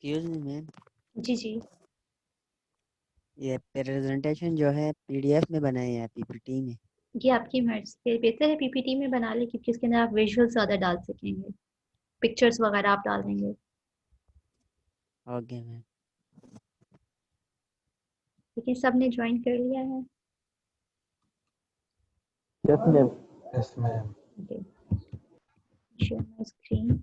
Excuse me ma'am, जी जी। ये presentation जो है पीडीएफ में बनाई है पीपीटी में। ये आपकी मर्जी, बेहतर है पीपीटी में बना ले क्योंकि उसके अंदर आप विजुअल ज्यादा डाल सकेंगे, पिक्चर्स वगैरह आप डाल देंगे। Okay ma'am. लेकिन सबने ज्वाइन कर लिया है। Yes, ma'am. Yes, ma'am. Okay, share my screen.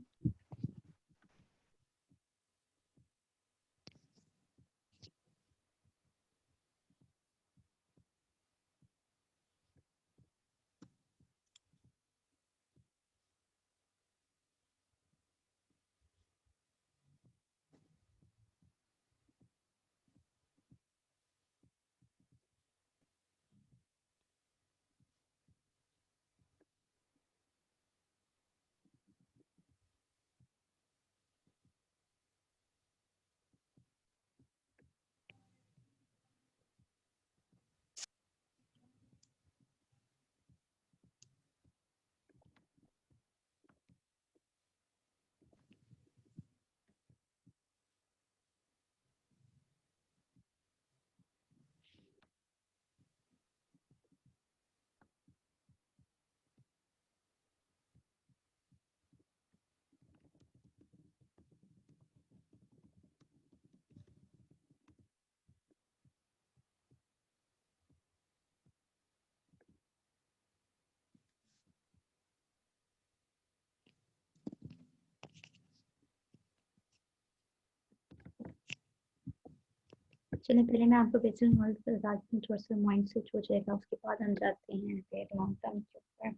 चलिए पहले मैं आपको बिजनेस मॉडल बताती हूँ, थोड़ा सा माइंड स्विच हो जाएगा, उसके बाद हम जाते हैं फिर लॉन्ग टर्म के ऊपर।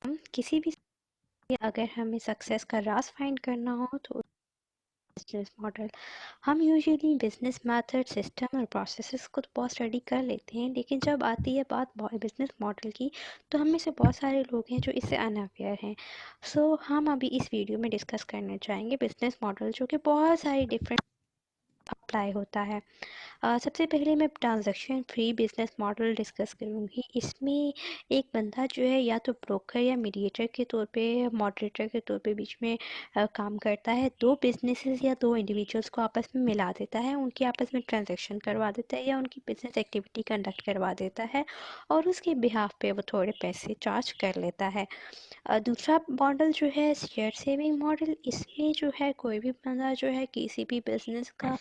हम किसी भी अगर हमें सक्सेस का राज फाइंड करना हो तो बिजनेस मॉडल हम यूजुअली बिजनेस मेथड सिस्टम और प्रोसेसेस को तो बहुत स्टडी कर लेते हैं, लेकिन जब आती है बात बिजनेस मॉडल की तो हम में से बहुत सारे लोग हैं जो इससे अनअवेयर हैं। सो हम अभी इस वीडियो में डिस्कस करना चाहेंगे बिजनेस मॉडल जो कि बहुत सारी डिफरेंट अप्लाई होता है। सबसे पहले मैं transaction free business model discuss करूँगी। इसमें एक बंदा जो है या तो ब्रोकर या मीडिएटर के तौर पे, मॉडरेटर के तौर पे बीच में काम करता है। दो बिजनेसेस या दो इंडिविजुअल्स को आपस में मिला देता है, उनकी आपस में ट्रांजैक्शन करवा देता है या उनकी बिजनेस एक्टिविटी कंडक्ट करवा देता है और उसके बिहाफ पे वो थोड़े पैसे चार्ज कर लेता है। दूसरा मॉडल जो है शेयर सेविंग मॉडल। इसमें जो है कोई भी बंदा जो है किसी भी बिजनेस का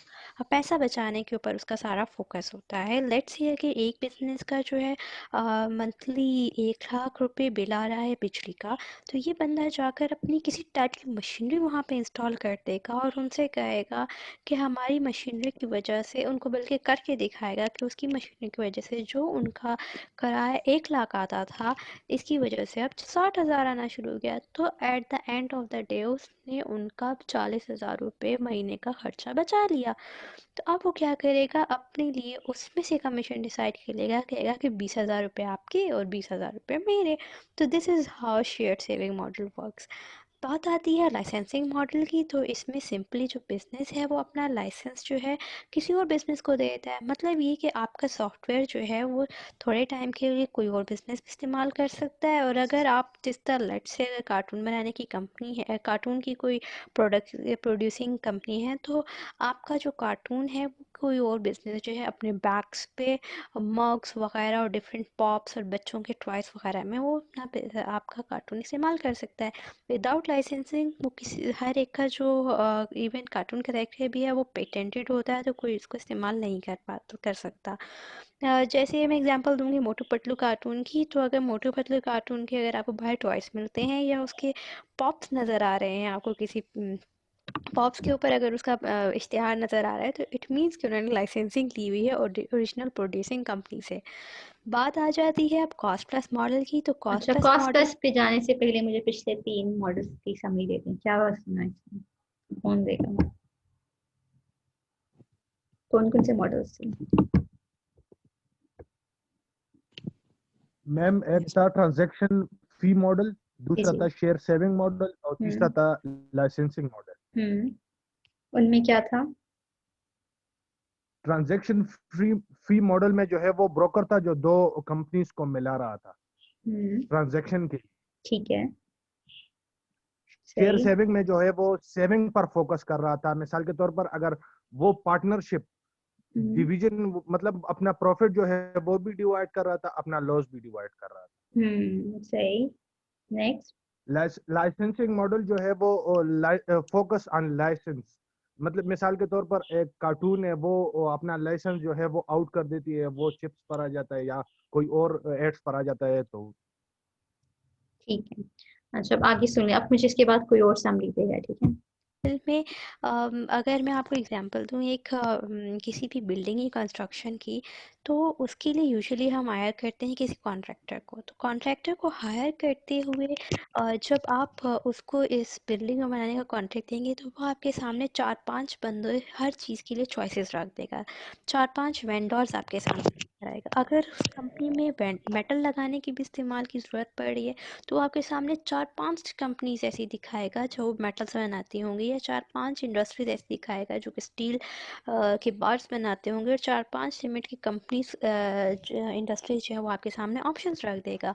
पैसा बचाने के ऊपर उसका सारा फोकस होता है। लेट्स ये कि एक बिजनेस का जो है मंथली 1 लाख रुपए बिल आ रहा है बिजली का, तो ये बंदा जाकर अपनी किसी टाइप की मशीनरी वहाँ पे इंस्टॉल कर देगा और उनसे कहेगा कि हमारी मशीनरी की वजह से, उनको बल्कि करके दिखाएगा कि उसकी मशीनरी की वजह से जो उनका किराया 1 लाख आता था, इसकी वजह से अब 60,000 आना शुरू हो गया। तो eight the end of the day उसने उनका 40,000 रुपये महीने का खर्चा बचा लिया। तो अब वो क्या करेगा, अपने लिए उसमें से कमीशन डिसाइड कर लेगा, कहेगा कि 20,000 रुपये आपके और 20,000 रुपये मेरे। तो this is how share saving model works. बात आती है लाइसेंसिंग मॉडल की, तो इसमें सिंपली जो बिज़नेस है वो अपना लाइसेंस जो है किसी और बिज़नेस को दे देता है। मतलब ये कि आपका सॉफ्टवेयर जो है वो थोड़े टाइम के लिए कोई और बिज़नेस इस्तेमाल कर सकता है। और अगर आप जिस तरह लेट्स से अगर कार्टून बनाने की कंपनी है, कार्टून की कोई प्रोडक्ट प्रोड्यूसिंग कंपनी है, तो आपका जो कार्टून है वो कोई और बिज़नेस जो है अपने बैग्स पे मग्स वगैरह और डिफरेंट पॉप्स और बच्चों के टॉयस वगैरह में वो अपना आपका कार्टून इस्तेमाल कर सकता है विदाउट लाइसेंसिंग। वो किसी हर एक का जो इवन कार्टून करेक्टर भी है वो पेटेंटेड होता है, तो कोई इसको इस्तेमाल नहीं कर सकता। जैसे मैं एग्जांपल दूंगी मोटू पतलू कार्टून की, तो अगर मोटू पतलू कार्टून के अगर आपको बाहर टॉयस मिलते हैं या उसके पॉप्स नज़र आ रहे हैं आपको किसी पॉप्स के ऊपर, अगर उसका इश्तिहार नज़र आ रहा है, तो इट मीन्स कि उन्होंने लाइसेंसिंग ली हुई है और ओरिजिनल प्रोड्यूसिंग कंपनी से। बात आ जाती है अब कॉस्ट प्लस मॉडल की, तो कॉस्ट अच्छा, प्लस कॉस्ट मॉडल प्लस पे जाने से पहले मुझे पिछले 3 मॉडल्स की समरी दे दें, क्या हुआ सुना इसमें, कौन देगा, कौन कौन से मॉडल्स थे? Ma'am, एक था transaction fee model, दूसरा जी। था शेयर सेविंग मॉडल और तीसरा था लाइसेंसिंग मॉडल। उनमें क्या था? ट्रांजैक्शन फी मॉडल में जो है वो ब्रोकर था जो दो कंपनीज को मिला रहा था ट्रांजैक्शन के। ठीक है, शेयर सही। सेविंग में जो है वो सेविंग पर फोकस कर रहा था। मिसाल के तौर पर अगर वो पार्टनरशिप डिवीजन मतलब अपना प्रॉफिट जो है वो भी डिवाइड कर रहा था, अपना लॉस भी डिवाइड कर रहा था। सही। नेक्स्ट। लाइसेंसिंग मॉडल जो है वो फोकस ऑन लाइसेंस, मतलब मिसाल के तौर पर एक कार्टून है वो अपना लाइसेंस जो है वो आउट कर देती है, वो चिप्स पर आ जाता है या कोई और एड्स पर आ जाता है। तो ठीक है, अच्छा अब आगे सुनिए, अब मुझे इसके बाद कोई और समरी देगा, ठीक है? में अगर मैं आपको एग्जांपल दूं एक किसी भी बिल्डिंग की कंस्ट्रक्शन की, तो उसके लिए यूजुअली हम हायर करते हैं किसी कॉन्ट्रैक्टर को। तो कॉन्ट्रैक्टर को हायर करते हुए जब आप उसको इस बिल्डिंग को बनाने का कॉन्ट्रैक्ट देंगे, तो वो आपके सामने 4-5 बंदे हर चीज़ के लिए चॉइसेस रख देगा, 4-5 वेंडर्स आपके सामने रहेगा। अगर उस कंपनी में मेटल लगाने की भी इस्तेमाल की ज़रूरत पड़ रही है, तो आपके सामने 4-5 कंपनीज ऐसी दिखाएगा जो मेटल्स बनाती होंगी, या 4-5 इंडस्ट्रीज ऐसी दिखाएगा जो कि स्टील के बार्स बनाते होंगे, और 4-5 सीमेंट की कंपनीज इंडस्ट्रीज जो है वो आपके सामने ऑप्शंस रख देगा।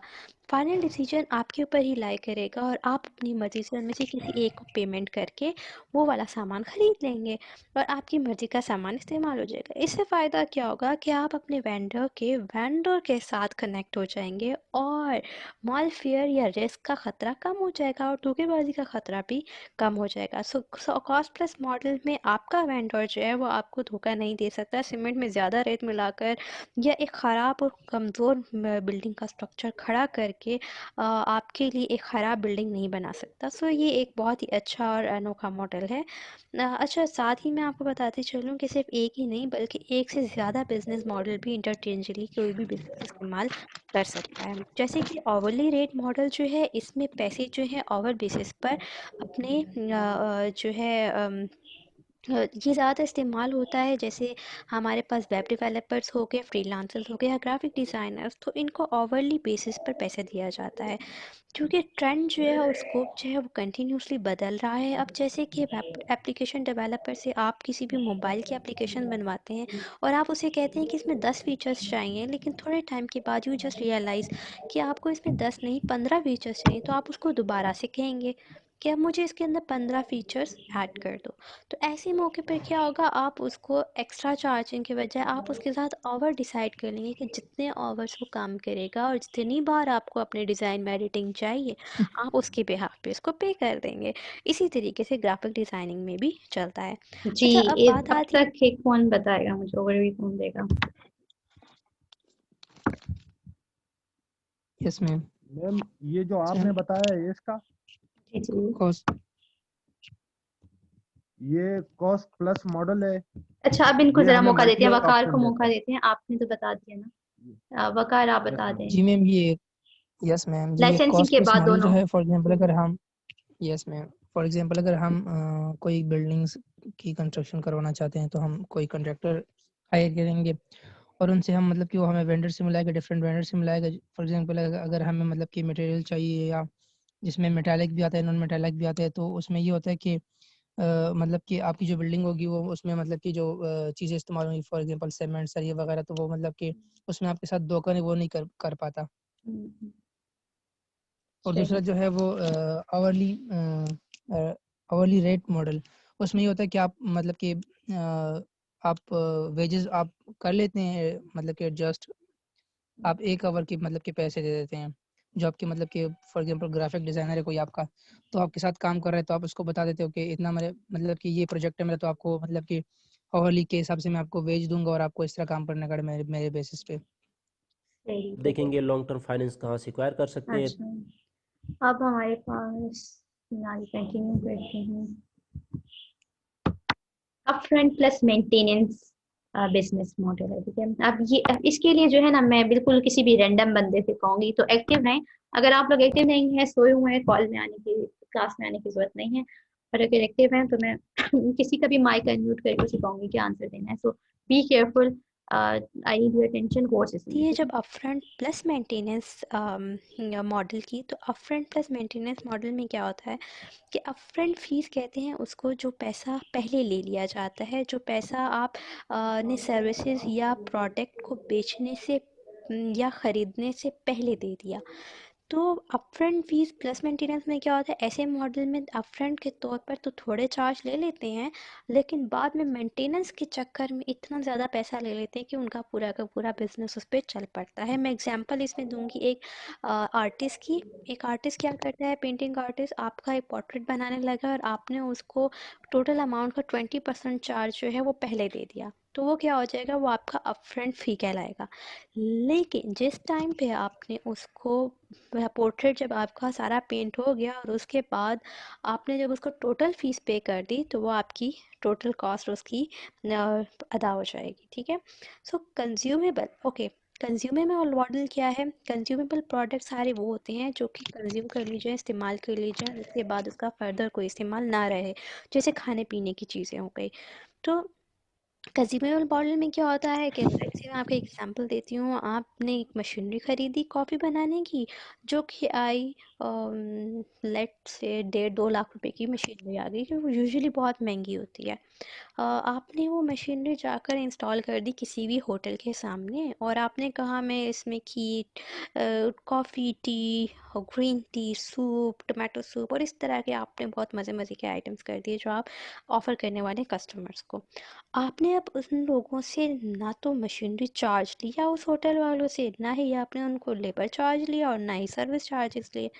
फाइनल डिसीजन आपके ऊपर ही लाई करेगा, और आप अपनी मर्जी से उनमें से किसी एक को पेमेंट करके वो वाला सामान खरीद लेंगे, और आपकी मर्जी का सामान इस्तेमाल हो जाएगा। इससे फ़ायदा क्या होगा कि आप अपने वेंडर के साथ कनेक्ट हो जाएंगे, और मॉल फेयर या रिस्क का खतरा कम हो जाएगा, और धोखेबाजी का खतरा भी कम हो जाएगा। सो कॉस्ट प्लस मॉडल में आपका वेंडर जो है वो आपको धोखा नहीं दे सकता, सीमेंट में ज़्यादा रेत मिलाकर या एक ख़राब और कमज़ोर बिल्डिंग का स्ट्रक्चर खड़ा करके आपके लिए एक ख़राब बिल्डिंग नहीं बना सकता। सो ये एक बहुत ही अच्छा और अनोखा मॉडल है। अच्छा, साथ ही मैं आपको बताती चलूँ कि सिर्फ एक ही नहीं बल्कि एक से ज़्यादा बिजनेस मॉडल भी इंटरचेंजली कोई भी बिजनेस इस्तेमाल कर सकता है। जैसे कि ओवरली रेट मॉडल जो है, इसमें पैसे जो है ओवर बेसिस पर अपने जो है ये ज़्यादा इस्तेमाल होता है। जैसे हमारे पास वेब डेवलपर्स हो गए, फ्रीलांसर्स हो गए, या ग्राफिक डिज़ाइनर्स, तो इनको ओवरली बेसिस पर पैसे दिया जाता है, क्योंकि ट्रेंड जो है और स्कोप जो है वो कंटिन्यूसली बदल रहा है। अब जैसे कि वेब एप्लीकेशन डेवलपर से आप किसी भी मोबाइल की एप्लीकेशन बनवाते हैं, और आप उसे कहते हैं कि इसमें 10 फीचर्स चाहिए, लेकिन थोड़े टाइम के बाद यू जस्ट रियलाइज़ कि आपको इसमें 10 नहीं 15 फीचर्स चाहिए, तो आप उसको दोबारा से कहेंगे कि अब मुझे इसके अंदर 15 फीचर्स ऐड कर दो। तो ऐसे मौके पर क्या होगा, आप उसको एक्स्ट्रा चार्जिंग के बजाय आप उसके साथ ओवर डिसाइड कर लेंगे कि जितने आवर्स वो काम करेगा और जितनी बार आपको अपने डिज़ाइन में एडिटिंग चाहिए, आप उसके बिहाफ पे उसको पे कर देंगे। इसी तरीके से ग्राफिक डिज़ाइनिंग में भी चलता है। जी, अच्छा, अब बात अब आती तक एक कौन बताएगा मुझे, ओवरव्यू कौन देगा? Yes ma'am. मैम ये जो आपने बताया है इसका जी जी। कॉस्ट ये कॉस्ट प्लस मॉडल है। अच्छा, अब इनको ये जरा हमें मौका देते हैं, मल्टी वकार को ऑप्शन मौका देता देते हैं। आपने तो बता दिया ना, वकार आप है। बता यस दें। जी मैम, ये यस मैम, जी ये लाइसेंसिंग कॉस्ट के प्लस बाद मॉडल जो दोनों। है, फॉर एग्जांपल अगर हम यस मैम, फॉर एग्जांपल अगर हम कोई बिल्डिंग्स की कंस्ट्रक्शन करवाना चाहते हैं, तो हम कोई कॉन्ट्रैक्टर हायर करेंगे, और उनसे हम मतलब कि वो हमें वेंडर से मिलाएगा, डिफरेंट वेंडर से मिलाएगा। फॉर एग्जांपल अगर हमें मतलब कि मटेरियल चाहिए, या जिसमें मेटालिक भी आता है, नॉन मेटालिक भी आता है, तो उसमें ये होता है कि मतलब कि आपकी जो बिल्डिंग होगी वो उसमें मतलब कि जो चीज़ें इस्तेमाल होंगी, फॉर एग्जांपल सीमेंट, सरिया वगैरह, तो वो मतलब कि उसमें आपके साथ धोखा नहीं वो नहीं कर पाता। और दूसरा सही। जो है वो आवरली रेट मॉडल, उसमें ये होता है कि आप मतलब कि आप वेजेस आप कर लेते हैं, मतलब कि एडजस्ट आप 1 आवर की मतलब के पैसे दे देते हैं। जो आपके मतलब कि फॉर एग्जांपल ग्राफिक डिज़ाइनर है कोई आपका, तो आपके साथ काम कर रहा है, तो आप उसको बता देते हो कि इतना मेरे मतलब कि ये प्रोजेक्ट है मेरा, तो आपको मतलब कि आवरली के हिसाब से मैं आपको वेज दूँगा, और आपको इस तरह काम करने का मेरे मेरे बेसिस पे। सही। देखेंगे लॉन्ग टर्म फाइनेंस कहाँ से एक्वायर कर सकते हैं। अच्छा, अब हमारे पास कंटिन्यू करते हैं। Upfront plus maintenance business model है, ठीक है? अब इसके लिए जो है ना, मैं बिल्कुल किसी भी रैंडम बंदे से कहूंगी, तो एक्टिव रहें। अगर आप लोग एक्टिव नहीं है, सोए हुए हैं, कॉल में आने की, क्लास में आने की जरूरत नहीं है। और अगर एक्टिव हैं तो मैं किसी का भी माइक अनम्यूट करके उसे कहूंगी कि आंसर देना है। So be careful, I need your attention courses में, ये ठीक है। जब अपफ्रंट प्लस मेंटेनेंस मॉडल की, तो अपफ्रंट प्लस मेंटेनेंस मॉडल में क्या होता है कि अपफ्रंट फीस कहते हैं उसको जो पैसा पहले ले लिया जाता है, जो पैसा आप ने सर्विसेज या प्रोडक्ट को बेचने से या ख़रीदने से पहले दे दिया। तो अपफ्रंट फीस प्लस मेंटेनेंस में क्या होता है, ऐसे मॉडल में अपफ्रंट के तौर पर तो थोड़े चार्ज ले लेते हैं, लेकिन बाद में मेंटेनेंस के चक्कर में इतना ज़्यादा पैसा ले लेते हैं कि उनका पूरा का पूरा बिजनेस उस पर चल पड़ता है। मैं एग्जांपल इसमें दूंगी एक आर्टिस्ट की। एक आर्टिस्ट क्या करता है, पेंटिंग आर्टिस्ट आपका एक पोर्ट्रेट बनाने लगा और आपने उसको टोटल अमाउंट का 20% चार्ज जो है वो पहले दे दिया, तो वो क्या हो जाएगा, वो आपका अपफ्रंट फ़ी कहलाएगा। लेकिन जिस टाइम पे आपने उसको पोर्ट्रेट, जब आपका सारा पेंट हो गया और उसके बाद आपने जब उसको टोटल फीस पे कर दी, तो वो आपकी टोटल कॉस्ट उसकी अदा हो जाएगी, ठीक है। सो कंज्यूमेबल, ओके, कंज्यूमेबल मॉडल क्या है, कंज्यूमेबल प्रोडक्ट सारे वो होते हैं जो कि कंज्यूम कर लीजिए, इस्तेमाल कर लीजिए, उसके बाद उसका फर्दर कोई इस्तेमाल ना रहे, जैसे खाने पीने की चीज़ें हो गई। तो कंज्यूमेबल मॉडल में क्या होता है कि जैसे मैं आपको एग्जांपल देती हूँ, आपने एक मशीनरी ख़रीदी कॉफ़ी बनाने की, जो कि आई लेट से 1.5-2 लाख रुपए की मशीनरी आ गई, जो यूजुअली बहुत महंगी होती है। आपने वो मशीनरी जाकर इंस्टॉल कर दी किसी भी होटल के सामने, और आपने कहा मैं इसमें kheer, coffee, tea, green tea, soup, tomato soup और इस तरह के आपने बहुत मज़े मज़े के आइटम्स कर दिए जो आप ऑफ़र करने वाले कस्टमर्स को। आपने अब उन लोगों से ना तो मशीनरी चार्ज लिया उस होटल वालों से, ना ही आपने उनको लेबर चार्ज लिया और ना ही सर्विस चार्जेस लिए।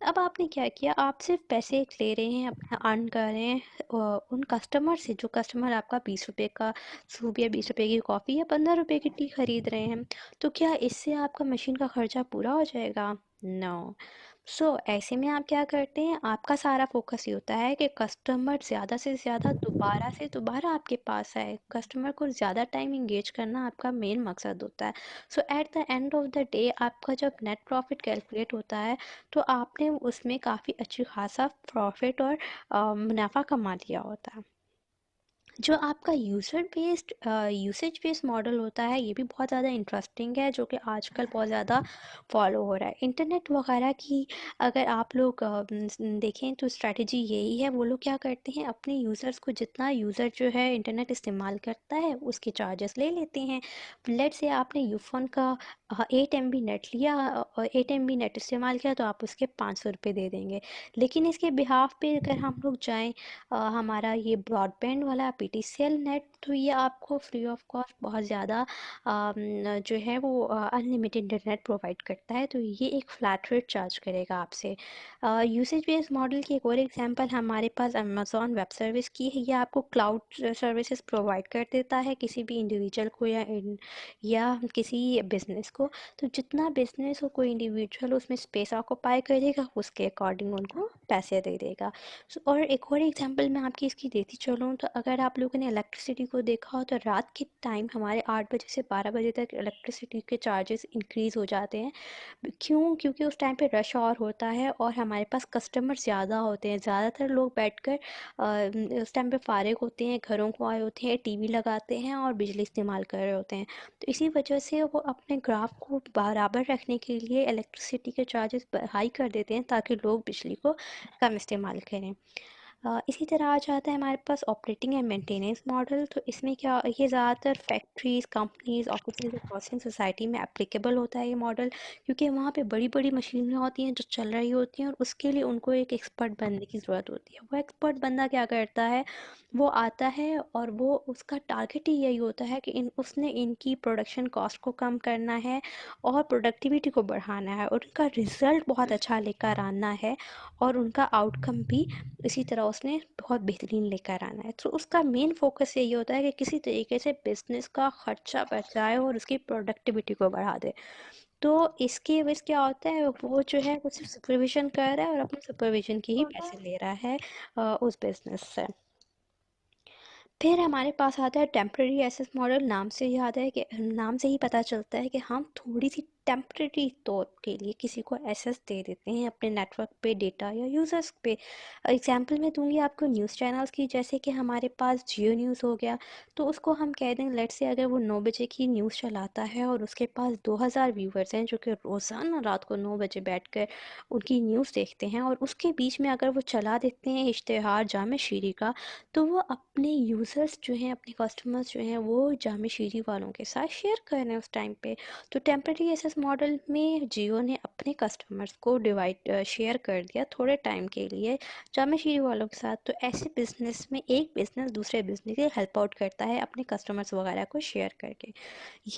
अब आपने क्या किया, आप सिर्फ पैसे ले रहे हैं, अपना अर्न कर रहे हैं उन कस्टमर से, जो कस्टमर आपका 20 रुपए का सूप या 20 रुपए की कॉफ़ी या 15 रुपए की टी खरीद रहे हैं। तो क्या इससे आपका मशीन का खर्चा पूरा हो जाएगा? नो। सो ऐसे में आप क्या करते हैं, आपका सारा फोकस ये होता है कि कस्टमर ज़्यादा से ज़्यादा दोबारा से दोबारा आपके पास आए, कस्टमर को ज़्यादा टाइम इंगेज करना आपका मेन मकसद होता है। So at the end of the day आपका जब नेट प्रॉफिट कैलकुलेट होता है, तो आपने उसमें काफ़ी अच्छी खासा प्रॉफिट और मुनाफा कमा लिया होता है। जो आपका यूसेज बेस्ड मॉडल होता है, ये भी बहुत ज़्यादा इंटरेस्टिंग है, जो कि आजकल बहुत ज़्यादा फॉलो हो रहा है। इंटरनेट वगैरह की अगर आप लोग देखें तो स्ट्रैटेजी यही है, वो लोग क्या करते हैं, अपने यूज़र्स को, जितना यूज़र जो है इंटरनेट इस्तेमाल करता है उसके चार्जेस ले लेते हैं। लेट से आपने यूफोन का 8 MB नेट लिया और 8 MB नेट इस्तेमाल किया, तो आप उसके 500 रुपये दे देंगे। लेकिन इसके बिहाफ पे अगर हम लोग जाएँ, हमारा ये ब्रॉडबैंड वाला पीटीसीएल नेट, तो ये आपको फ्री ऑफ कॉस्ट बहुत ज़्यादा जो है वो अनलिमिटेड इंटरनेट प्रोवाइड करता है, तो ये एक फ्लैट रेट चार्ज करेगा आपसे। यूसेज बेस्ड मॉडल की एक और एग्जांपल हमारे पास अमेज़ॉन वेब सर्विस की है। ये आपको क्लाउड सर्विसेज प्रोवाइड कर देता है किसी भी इंडिविजुअल को या किसी बिजनेस को। तो जितना बिजनेस हो, कोई इंडिविजुअल उसमें स्पेस ऑक्यूपाई करेगा, उसके अकॉर्डिंग उनको पैसे दे देगा। और एक और एग्जांपल मैं आपकी इसकी देती चलूँ, तो अगर आप लोगों ने इलेक्ट्रिसिटी को देखा हो, तो रात के टाइम हमारे 8 बजे से 12 बजे तक इलेक्ट्रिसिटी के चार्जेस इंक्रीज़ हो जाते हैं। क्यों? क्योंकि उस टाइम पे रश आवर होता है और हमारे पास कस्टमर ज़्यादा होते हैं। ज़्यादातर लोग बैठकर उस टाइम पे फारिग होते हैं, घरों को आए होते हैं, टीवी लगाते हैं और बिजली इस्तेमाल कर रहे होते हैं। तो इसी वजह से वो अपने ग्राफ को बराबर रखने के लिए इलेक्ट्रिसिटी के चार्जेस हाई कर देते हैं, ताकि लोग बिजली को कम इस्तेमाल करें। इसी तरह आ जाता है हमारे पास ऑपरेटिंग एंड मेंटेनेंस मॉडल। तो इसमें क्या, ये ज़्यादातर फैक्ट्रीज़, कंपनीज़, ऑफिसेज और प्रोसेसिंग सोसाइटी में एप्लीकेबल होता है ये मॉडल, क्योंकि वहाँ पे बड़ी बड़ी मशीनें होती हैं जो चल रही होती हैं, और उसके लिए उनको एक एक्सपर्ट बंदे की ज़रूरत होती है। वो एक्सपर्ट बंदा क्या करता है, वो आता है और वो उसका टारगेट ही यही होता है कि उसने इनकी प्रोडक्शन कॉस्ट को कम करना है और प्रोडक्टिविटी को बढ़ाना है, और उनका रिज़ल्ट बहुत अच्छा लेकर आना है, और उनका आउटकम भी इसी तरह उसने बहुत बेहतरीन लेकर आना है। तो उसका मेन फोकस यही होता है कि किसी तरीके से बिजनेस का खर्चा बचाए और उसकी प्रोडक्टिविटी को बढ़ा दे। तो इसके वजह क्या होता है, वो जो है वो सिर्फ सुपरविजन कर रहा है और अपने सुपरविजन के ही पैसे ले रहा है उस बिजनेस से। फिर हमारे पास आता है टेम्प्रेरी एसेस मॉडल। नाम से ही आता है कि नाम से ही पता चलता है कि हम थोड़ी सी टेम्परेरी तौर के लिए किसी को एक्सेस दे देते हैं अपने नेटवर्क पे डेटा या यूज़र्स पे। एग्जांपल मैं दूंगी आपको न्यूज़ चैनल्स की, जैसे कि हमारे पास जियो न्यूज़ हो गया, तो उसको हम कह दें लेट से अगर वो 9 बजे की न्यूज़ चलाता है और उसके पास 2000 व्यूवर्स हैं जो कि रोज़ाना रात को 9 बजे बैठकर उनकी न्यूज़ देखते हैं, और उसके बीच में अगर वो चला देते हैं इश्तेहार जामे शीरी का, तो वो अपने यूज़र्स जो हैं, अपने कस्टमर्स जो हैं, वो जामे शीरी वालों के साथ शेयर कर रहे हैं उस टाइम पे। तो टेम्परेरी एक्सेस मॉडल में जियो ने अपने कस्टमर्स को डिवाइड शेयर कर दिया थोड़े टाइम के लिए जामे शीरी वालों के साथ। तो ऐसे बिजनेस में एक बिजनेस दूसरे बिजनेस की हेल्प आउट करता है अपने कस्टमर्स वगैरह को शेयर करके।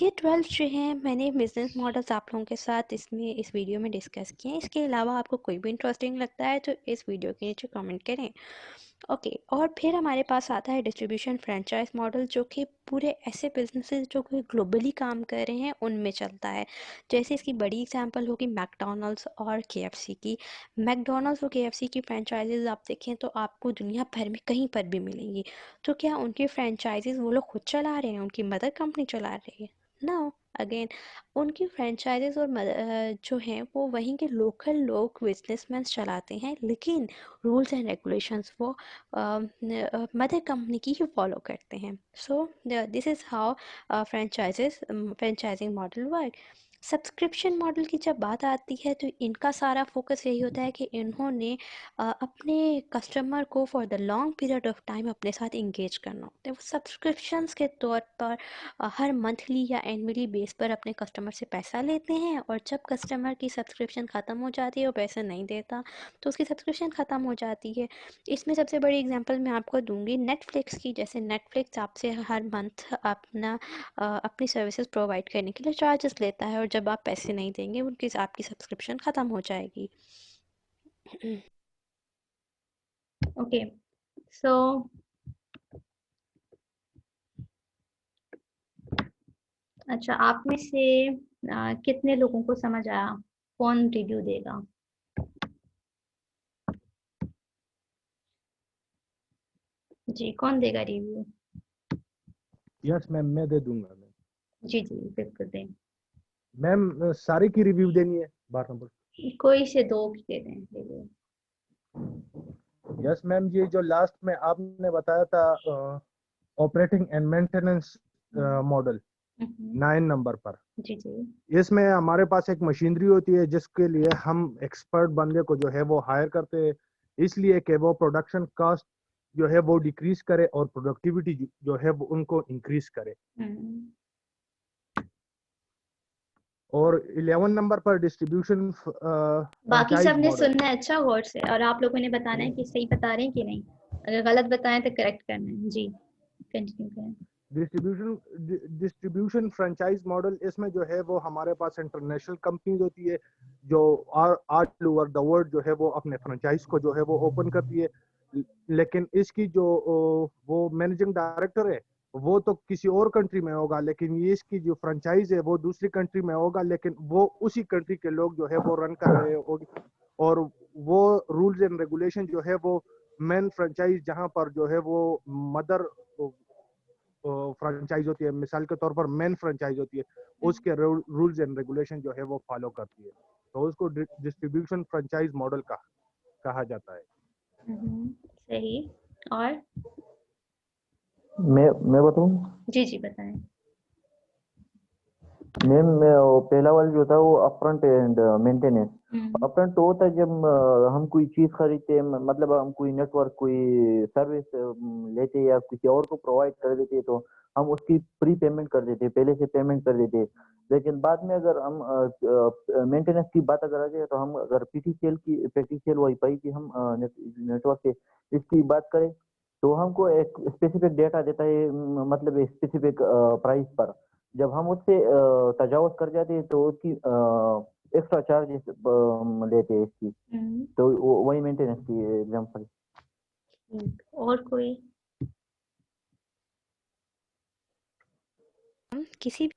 ये 12 जो हैं मैंने बिजनेस मॉडल्स आप लोगों के साथ इस वीडियो में डिस्कस किए हैं। इसके अलावा आपको कोई भी इंटरेस्टिंग लगता है तो इस वीडियो के नीचे कमेंट करें। ओके, और फिर हमारे पास आता है डिस्ट्रीब्यूशन फ्रेंचाइज मॉडल, जो कि पूरे ऐसे बिजनेसेस जो कि ग्लोबली काम कर रहे हैं उनमें चलता है। जैसे इसकी बड़ी एग्जांपल होगी मैकडॉनल्ड्स और केएफसी की। मैकडॉनल्ड्स और केएफसी की फ्रेंचाइजेज आप देखें तो आपको दुनिया भर में कहीं पर भी मिलेंगी। तो क्या उनकी फ्रेंचाइजेज वो लोग खुद चला रहे हैं, उनकी मदर कंपनी चला रही है? नो, अगेन उनकी फ्रेंचाइजेज और जो हैं वो वहीं के लोकल लोग बिजनेसमैन चलाते हैं, लेकिन रूल्स एंड रेगुलेशंस वो मदर कंपनी की ही फॉलो करते हैं। So this is how franchising model work. Subscription model की जब बात आती है तो इनका सारा फोकस यही होता है कि इन्होंने अपने कस्टमर को for the long period of time अपने साथ इंगेज करना होता है। वो सब्सक्रिप्शंस के तौर पर हर मंथली या एनुअली बेस पर अपने कस्टमर से पैसा लेते हैं, और जब कस्टमर की सब्सक्रिप्शन ख़त्म हो जाती है, वो पैसा नहीं देता, तो उसकी सब्सक्रिप्शन ख़त्म हो जाती है। इसमें सबसे बड़ी एग्जांपल मैं आपको दूंगी नेटफ्लिक्स की। जैसे नेटफ्लिक्स आपसे हर मंथ अपनी सर्विसेज प्रोवाइड करने के लिए चार्जेस लेता है, और जब आप पैसे नहीं देंगे उनकी आपकी सब्सक्रिप्शन ख़त्म हो जाएगी। ओके, सो अच्छा, आप में से कितने लोगों को समझ आया? कौन रिव्यू देगा? जी, कौन देगा रिव्यू? यस मैम, मैं दे दूंगा मैम। जी जी, बिल्कुल दें। मैम सारी की रिव्यू देनी है बार नंबर? कोई से दो दे दें रिव्यू। यस मैम, ये जो लास्ट में आपने बताया था operating and maintenance model 9 number पर, जी जी। इसमें हमारे पास एक मशीनरी होती है जिसके लिए हम एक्सपर्ट बंदे को जो है वो हायर करते हैं, इसलिए कि वो प्रोडक्शन कॉस्ट जो है वो डिक्रीज करे और प्रोडक्टिविटी जो है वो उनको इंक्रीज करे। और 11 नंबर पर डिस्ट्रीब्यूशन बाकी फ्रेंचाइज सबने मॉडल। सुनना है अच्छा गौर से, और आप लोगों ने बताना है कि सही बता रहे हैं कि नहीं। अगर गलत बताएं तो करेक्ट करना है। जी, कंटिन्यू करें। डिस्ट्रीब्यूशन फ्रेंचाइज मॉडल, इसमें जो है वो हमारे पास इंटरनेशनल कंपनीज होती है जो ऑल ओवर द वर्ल्ड जो है वो अपने फ्रेंचाइज को जो है वो ओपन करती है, लेकिन इसकी जो वो मैनेजिंग डायरेक्टर है वो तो किसी और कंट्री में होगा, लेकिन ये इसकी जो फ्रेंचाइज है वो दूसरी कंट्री में होगा, लेकिन वो उसी कंट्री के लोग जो है वो रन कर रहे होंगे, और वो रूल्स एंड रेगुलेशन जो है वो मेन फ्रेंचाइज जहां पर जो है वो मदर फ्रेंचाइज होती है, मिसाल के तौर पर मेन फ्रेंचाइज होती है, उसके रूल्स एंड रेगुलेशन जो है वो फॉलो करती है, तो उसको डिस्ट्रीब्यूशन फ्रेंचाइज मॉडल कहा जाता है। सही। और मैं बताऊं? जी जी बताएं। मैम वो पहला वाला जो था वो अपफ्रंट एंड मेंटेनेंस। अपफ्रंट तो होता है जब हम कोई चीज खरीदते हैं, मतलब हम कोई नेटवर्क कोई सर्विस लेते हैं या किसी और को प्रोवाइड कर देते हैं, तो हम उसकी प्री पेमेंट कर देते हैं, पहले से पेमेंट कर देते हैं। लेकिन बाद में अगर हम मेंटेनेंस की बात अगर आ जाए, तो हम अगर पीटीसीएल वाईफाई की हम नेटवर्क के इसकी बात करें, तो हमको एक स्पेसिफिक डेटा देता है, मतलब स्पेसिफिक प्राइस पर। जब हम उससे तजावुज कर जाते हैं तो उसकी एक्स्ट्रा चार्जेस लेते हैं इसकी, तो वही मेंटेनेंस की एग्जांपल। और कोई? किसी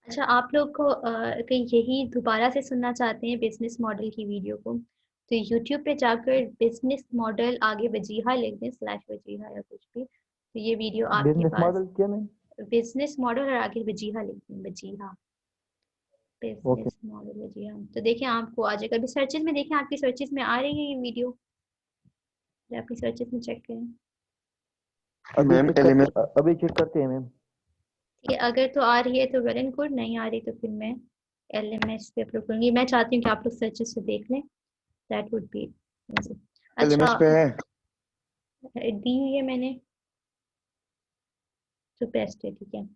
अच्छा, आप लोग को कहीं यही दोबारा से सुनना चाहते हैं बिजनेस मॉडल की वीडियो को, तो YouTube पे जाकर बिजनेस मॉडल आगे वजीहा लिख दें, /वजीहा या कुछ भी, तो ये वीडियो आपके बिजनेस पास। मॉडल क्या मैम? बिजनेस मॉडल और आगे वजीहा लिख दें, वजीहा। बिजनेस मॉडल है जी। हाँ, तो देखिए आपको आ जाएगा। अभी सर्चेज में देखें, आपकी सर्चेज में आ रही है ये वीडियो, आपकी सर्चेज में चेक करें। अभी चेक करते हैं मैम। ये अगर तो आ रही है तो वेल एंड गुड, नहीं आ रही तो फिर मैं LMS पे अपलोड करूंगी। मैं चाहती हूँ कि आप लोग सर्चेस से देख लें, दैट वुड बी। अच्छा पे है। दी हुई है मैंने, तो बेस्ट है, ठीक है।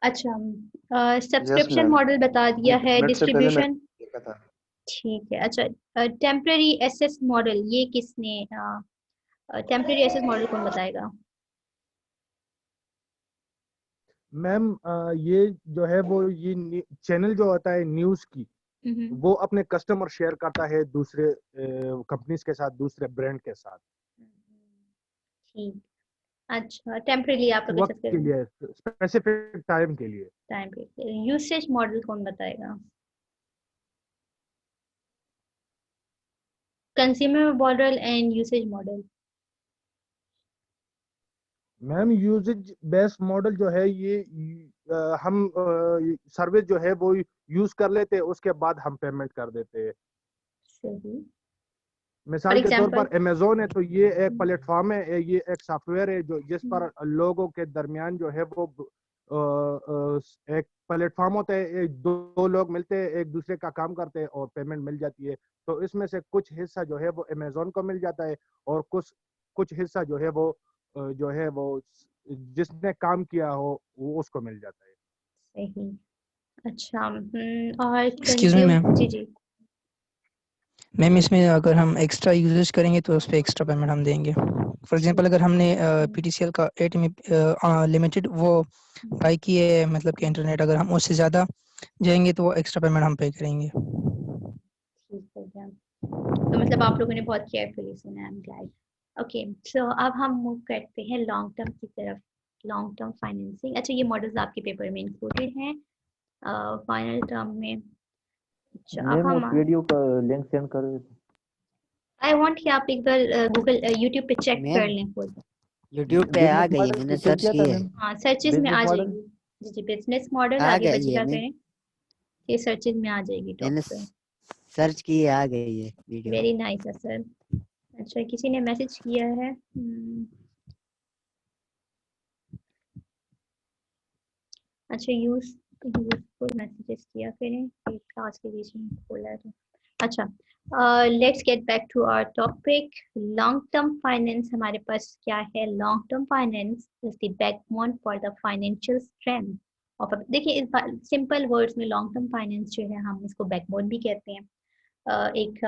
अच्छा सब्सक्रिप्शन मॉडल बता दिया है, मिनट से पहले डिस्ट्रीब्यूशन मैंने देखा था। ठीक है। अच्छा टेम्पररी एसेस मॉडल, ये किसने टेम्पररी एसेस मॉडल कौन बताएगा? मैम ये जो है वो ये चैनल जो होता है न्यूज़ की, वो अपने कस्टमर शेयर करता है दूसरे कंपनीज के साथ, दूसरे ब्रांड के साथ, ठीक। अच्छा टेम्पररी आप लोग वक्त के लिए, स्पेसिफिक टाइम के लिए। टाइम पे यूसेज मॉडल कौन बताएगा? Consumer model and usage model. Ma'am usage based model जो है ये हम सर्विस जो है वो यूज कर लेते हैं, उसके बाद हम पेमेंट कर देते हैं। सही। मिसाल के तौर example? पर अमेजोन है, तो ये एक प्लेटफॉर्म है, ये एक सॉफ्टवेयर है जो जिस पर लोगों के दरमियान जो है वो एक प्लेटफॉर्म होता है, दो लोग मिलते हैं, एक दूसरे का काम करते हैं और पेमेंट मिल जाती है। तो इसमें से कुछ हिस्सा जो है वो अमेजोन को मिल जाता है और कुछ कुछ हिस्सा जो है वो जिसने काम किया हो वो उसको मिल जाता है। सही। अच्छा और एक्सक्यूज मी मैम। जी जी। मैम इसमें अगर हम एक्स्ट्रा यूजेस करेंगे तो उस पर एक्स्ट्रा पेमेंट हम देंगे। फॉर एग्जांपल अगर हमने PTCL का 8 लिमिटेड वो बाई की है, मतलब कि इंटरनेट, अगर हम उससे ज़्यादा जाएंगे तो वो एक्स्ट्रा पेमेंट हम पे करेंगे। ठीक हो गया, तो मतलब आप लोगों ने बहुत केयरफुली सुना, I am glad. Okay so अब हम मूव करते हैं लॉन्ग टर्म की तरफ। लॉन्ग टर्म फाइनेंसिंग, अच्छा ये मॉडल्स आपके पेपर में इंक्लूडेड हैं फाइनल टर्म में। अच्छा अब मैम हम उस वीडियो का लिंक सेंड कर देते। आई वांट कि आप एक बार गूगल YouTube पे चेक कर मैम लें खुद। यूट्यूब पे आ बिजनेस गई है, मॉडल मैंने चेक सर्च किया की था है। मैम। हाँ सर्चेस में बिजनेस आ मॉडल जाएगी। जी जी बिजनेस मॉडल आ आगे गई है बचेगा मैम, करें, ये सर्चेस में आ जाएगी टॉप मैंने पे। सर्च की है, आ गई है वीडियो। वेरी नाइस है सर। अच्छा किसी ने मैसेज किया है अच्छा यूजफुल मैसेजेस किया करें, एक क्लास के बीच में खोला है तो। अच्छा let's get back to our topic. Long term finance हमारे पास क्या है? Long term finance is the backbone for the financial strength of, देखिए इस सिंपल वर्ड्स में लॉन्ग टर्म फाइनेंस जो है हम इसको बैकबोन भी कहते हैं। एक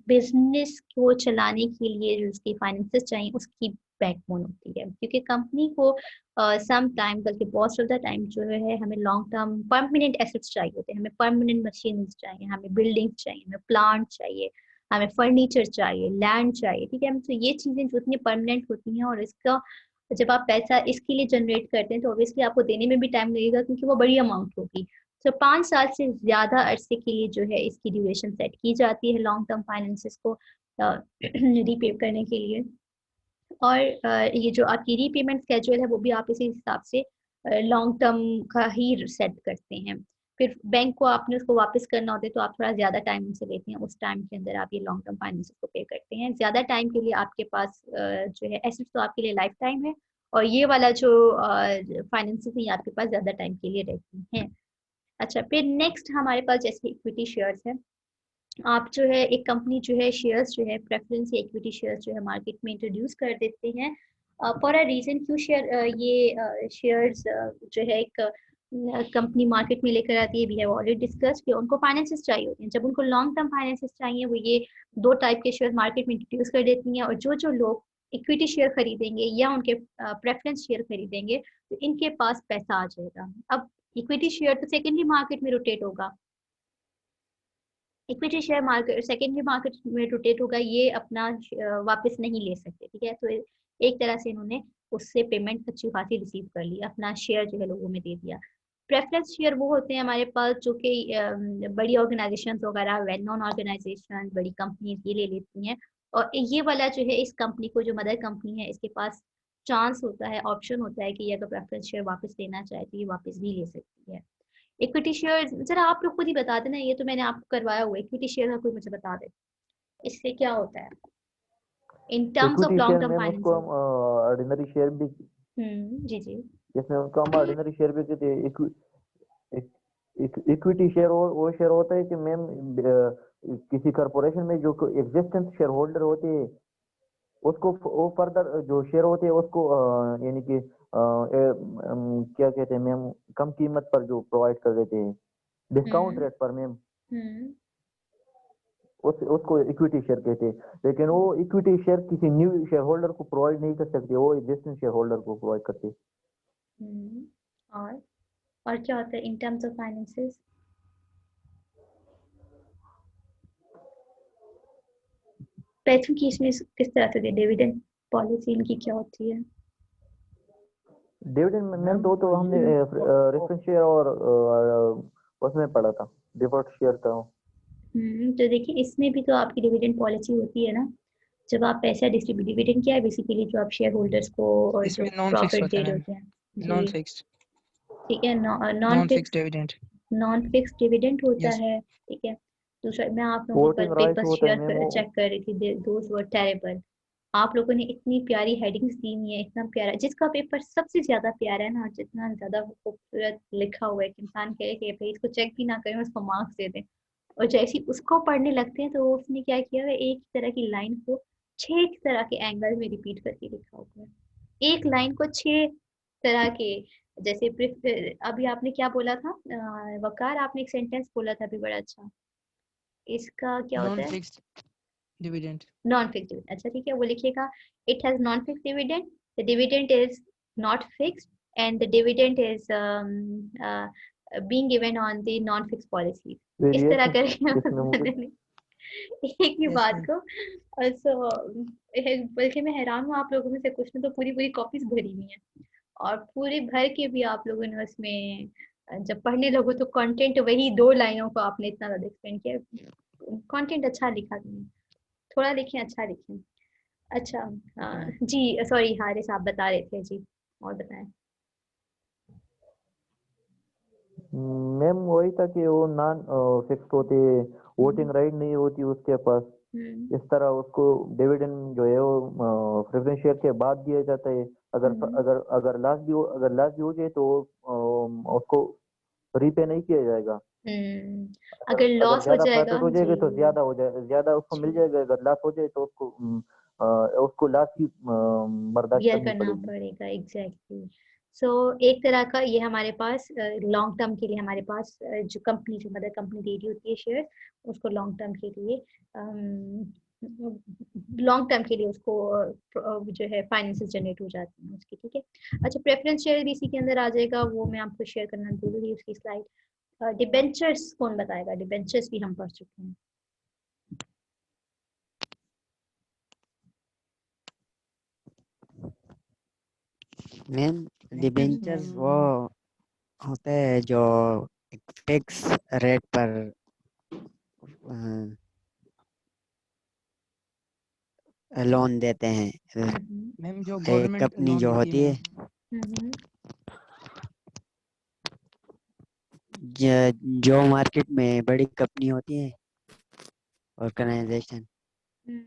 बिजनेस को चलाने के लिए जो उसकी फाइनेंसेस चाहिए उसकी बैकबोन होती है, क्योंकि कंपनी को सम टाइम, बल्कि मोस्ट ऑफ द टाइम जो है हमें लॉन्ग टर्म परमानेंट एसेट्स चाहिए होते हैं, हमें परमानेंट मशीन्स चाहिए, हमें बिल्डिंग चाहिए, हमें प्लांट चाहिए, हमें फर्नीचर चाहिए, लैंड चाहिए, ठीक है। तो ये चीजें जो इतनी परमानेंट होती हैं और इसका जब आप पैसा इसके लिए जनरेट करते हैं तो ऑब्वियसली आपको देने में भी टाइम लगेगा, क्योंकि वो बड़ी अमाउंट होगी। तो 5 साल से ज्यादा अरसे के लिए जो है इसकी ड्यूरेशन सेट की जाती है लॉन्ग टर्म फाइनेंसेस को रीपे करने के लिए। और ये जो आपकी रीपेमेंट स्केड्यूल है वो भी आप इसी हिसाब से लॉन्ग टर्म का ही सेट करते हैं। फिर बैंक को आपने उसको वापस करना होता है तो आप थोड़ा ज्यादा टाइम उनसे लेते हैं, उस टाइम के अंदर आप ये लॉन्ग टर्म फाइनेंस को पे करते हैं। ज्यादा टाइम के लिए आपके पास जो है एसेट्स तो आपके लिए लाइफ टाइम है, और ये वाला जो फाइनेंसेस है आपके पास ज्यादा टाइम के लिए रहती हैं। अच्छा फिर नेक्स्ट हमारे पास जैसे इक्विटी शेयर्स है। आप जो है एक कंपनी जो है शेयर्स जो है प्रेफरेंस या इक्विटी शेयर्स जो है मार्केट में इंट्रोड्यूस कर देते हैं फॉर अ रीजन। क्यों ये शेयर्स जो है एक कंपनी मार्केट में लेकर आती है, वी हैव ऑलरेडी डिस्कस्ड कि उनको फाइनेंसेस चाहिए होते हैं। जब उनको लॉन्ग टर्म फाइनेंसेस चाहिए वो ये 2 टाइप के शेयर मार्केट में इंट्रोड्यूस कर देती हैं, और जो लोग इक्विटी शेयर खरीदेंगे या उनके प्रेफरेंस शेयर खरीदेंगे तो इनके पास पैसा आ जाएगा। अब इक्विटी शेयर तो सेकेंडरी मार्केट में रोटेट होगा, equity share market secondary market में रोटेट होगा, ये अपना वापस नहीं ले सकते, ठीक है। तो एक तरह से इन्होंने उससे पेमेंट अच्छी खासी रिसीव कर ली, अपना शेयर जो है लोगों में दे दिया। प्रेफरेंस शेयर वो होते हैं हमारे पास जो कि बड़ी ऑर्गेनाइजेशन वगैरह, वेल नोन ऑर्गेनाइजेशन, बड़ी कंपनीज ये ले लेती हैं, और ये वाला जो है इस कंपनी को, जो मदर कंपनी है, इसके पास चांस होता है, ऑप्शन होता है कि अगर प्रेफरेंस शेयर वापस लेना चाहे तो ये वापस भी ले सकती है। इक्विटी शेयर जरा आप लोग खुद ही बता देना, ये तो मैंने आपको करवाया हुआ है, इक्विटी शेयर का कोई मुझे बता दे इससे क्या होता है in terms of equity long share term ma'am उसको फाइनेंसिंग। हम ऑर्डिनरी शेयर भी, जी जी। जिसमें उसको हम ऑर्डिनरी शेयर भी कहते हैं। इक्विटी शेयर वो शेयर होता है कि मैम किसी कॉर्पोरेशन में जो एग्जिस्टेंस शेयर होल्डर होते हैं उसको वो फर्दर जो शेयर होते हैं उसको यानी कि क्या कहते हैं मैम, कम कीमत पर जो प्रोवाइड कर देते हैं, डिस्काउंट रेट पर मैम, उसको इक्विटी शेयर कहते हैं। लेकिन वो इक्विटी शेयर किसी न्यू शेयर होल्डर को प्रोवाइड नहीं कर सकते, वो एग्जिस्टिंग शेयर होल्डर को प्रोवाइड करते हैं। और क्या होता है इन टर्म्स ऑफ फाइनेंसेस? पैसों की इसमें किस तरह से डिविडेंड पॉलिसी इनकी क्या होती है? डिविडेंड मैम तो हमने रेफरेंस शेयर और उसमें पढ़ा था, डिफॉल्ट शेयर था। तो देखिए इसमें भी तो आपकी डिविडेंड पॉलिसी होती है ना, जब आप पैसा डिस्ट्रीब्यूट, डिविडेंड क्या है बेसिकली जो आप शेयर होल्डर्स को और जो इसमें नॉन फिक्स प्रॉफिट होता दे है रहे मैम, होते हैं नॉन जी, फिक्स्ड, ठीक है। Non non fixed fix dividend. Non fix dividend होता यस, है, ठीक है। दूसरा मैं आप लोगों को वोटिंग कल राइट पेपर्स होता है शेयर मैम वो। चेक कर रही थी, दोस वर टेरेबल। आप लोगों ने इतनी प्यारी हेडिंग्स दी हुई है, इतना प्यारा, जिसका पेपर सबसे ज्यादा प्यारा है ना, जितना ज्यादा खूबसूरत लिखा हुआ है कि इंसान कहे कि भाई इसको चेक भी ना करें उसको मार्क्स दे दें। और जैसे ही उसको पढ़ने लगते हैं तो उसने क्या किया है, एक तरह की लाइन को 6 तरह के एंगल में रिपीट करके लिखा हुआ है, एक लाइन को 6 तरह के। जैसे अभी आपने क्या बोला था वकार, आपने एक सेंटेंस बोला था अभी बड़ा अच्छा, इसका क्या होता नॉन है? Fixed dividend. Non fixed dividend, अच्छा ठीक है, वो लिखिएगा। It has non fixed dividend, the dividend is not fixed and the dividend is being given on the non fixed policies। इस तरह वेरिएशन किसमें होगी? करके एक ही यस बात मैम, को। बल्कि मैं हैरान हूँ, आप लोगों में से कुछ ने तो पूरी पूरी कॉपीज भरी हुई हैं, और पूरे भर के भी आप लोगों ने उसमें जब पढ़ने लगो तो कंटेंट वही 2 लाइनों को आपने इतना ज्यादा एक्सप्लेन किया। कंटेंट अच्छा लिखा तुमने, थोड़ा लिखें, अच्छा लिखें। अच्छा जी सॉरी हारिस आप बता रहे थे जी, और बताएं। मैम वही था कि वो नॉन फिक्स्ड होते, वोटिंग राइट नहीं होती उसके पास। इस तरह उसको डिविडेंड जो है वो प्रेफरेंस शेयर के बाद दिया जाता है। अगर लॉस भी हो जाए तो उसको रीपे नहीं किया जाएगा। अगर अगर लॉस हो ज्यादा जाएगा प्रॉफिट हो जाएगी तो जी ज्यादा हो जाए, ज्यादा उसको मिल जी, जाएगा। अगर लॉस हो जाए तो उसको लॉस की बर्दाश्त बियर करनी करना पड़ेगी। पड़ेगा एग्जैक्टली। सो एक तरह का ये हमारे पास लॉन्ग टर्म के लिए हमारे पास जो कंपनी, जो मदर कंपनी दे रही होती है शेयर, उसको लॉन्ग टर्म के लिए उसको जो है फाइनेंसेस जनरेट हो जाती हैं उसकी, ठीक है। अच्छा प्रेफरेंस शेयर भी इसी के अंदर आ जाएगा, वो मैं आपको शेयर करना भूल रही उसकी स्लाइड। डिबेंचर्स कौन बताएगा? डिबेंचर्स भी हम पढ़ चुके हैं। मैम डिबेंचर्स वो मैम होते हैं जो एक फिक्स रेट पर लोन देते हैं। मैम जो एक गवर्नमेंट कंपनी लोन जो देती है होती है, हम्म जो मार्केट में बड़ी कंपनी होती है, ऑर्गेनाइजेशन, हम्म